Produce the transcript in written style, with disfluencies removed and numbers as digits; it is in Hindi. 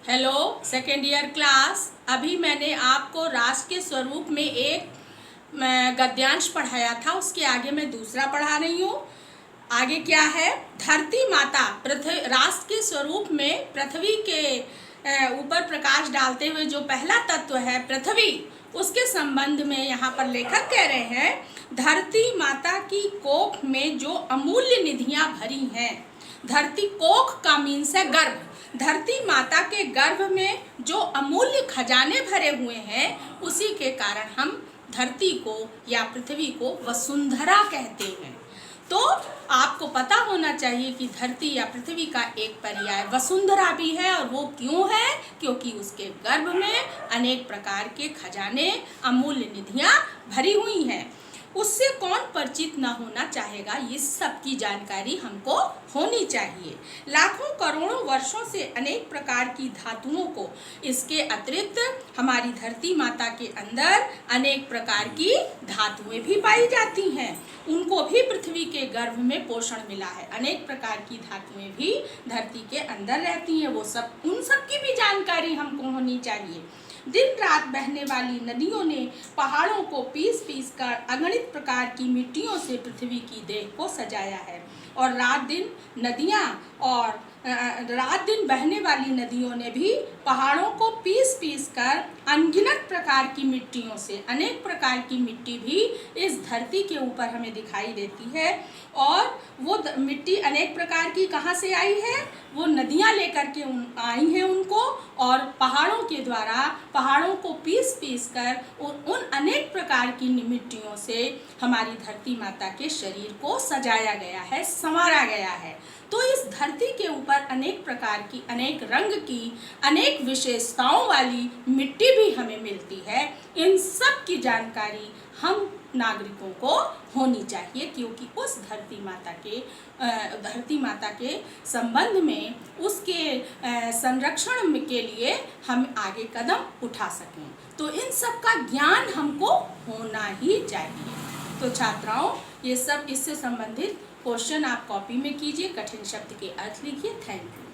Hello second year class. अभी मैंने आपको राष्ट्र के स्वरूप में एक गद्यांश पढ़ाया था, उसके आगे मैं दूसरा पढ़ा रही हूँ। आगे क्या है? धरती माता पृथ्वी राष्ट्र के स्वरूप में पृथ्वी के ऊपर प्रकाश डालते हुए जो पहला तत्व है पृथ्वी, उसके संबंध में यहाँ पर लेखक कह रहे हैं, धरती माता की कोख में जो अमूल्य निधियाँ भरी हैं। धरती कोख का मीन्स है गर्भ। धरती माता के गर्भ में जो अमूल्य खजाने भरे हुए हैं, उसी के कारण हम धरती को या पृथ्वी को वसुंधरा कहते हैं। तो आपको पता होना चाहिए कि धरती या पृथ्वी का एक पर्याय वसुंधरा भी है, और वो क्यों है? क्योंकि उसके गर्भ में अनेक प्रकार के खजाने, अमूल्य निधियां भरी हुई हैं। उससे कौन परिचित ना होना चाहेगा? इस सब की जानकारी हमको होनी चाहिए। लाखों करोड़ों वर्षों से अनेक प्रकार की धातुओं को, इसके अतिरिक्त हमारी धरती माता के अंदर अनेक प्रकार की धातुएं भी पाई जाती हैं, उनको भी पृथ्वी के गर्भ में पोषण मिला है। अनेक प्रकार की धातुएं भी धरती के अंदर रहती हैं, वो सब, उन सब की भी जानकारी हमको होनी चाहिए। दिन रात बहने वाली नदियों ने पहाड़ों को पीस पीस कर अगणित प्रकार की मिट्टियों से पृथ्वी की देह को सजाया है। और रात दिन बहने वाली नदियों ने भी पहाड़ों को पीस पीस कर अनगिनत प्रकार की मिट्टियों से, अनेक प्रकार की मिट्टी भी इस धरती के ऊपर हमें दिखाई देती है। और वो मिट्टी अनेक प्रकार की कहाँ से आई है? वो नदियाँ लेकर के आई हैं उनको, और पहाड़ों के द्वारा पहाड़ों को पीस पीस कर उन अनेक प्रकार की मिट्टियों से हमारी धरती माता के शरीर को सजाया गया है, संवारा गया है। तो इस धरती के ऊपर अनेक प्रकार की, अनेक रंग की, अनेक विशेषताओं वाली मिट्टी भी हमें मिलती है। इन सब की जानकारी हम नागरिकों को होनी चाहिए, क्योंकि उस धरती माता के संबंध में, उसके संरक्षण के लिए हम आगे कदम उठा सकें। तो इन सब का ज्ञान हमको होना ही चाहिए। तो छात्राओं, ये सब इससे संबंधित क्वेश्चन आप कॉपी में कीजिए, कठिन शब्द के अर्थ लिखिए। Thank you.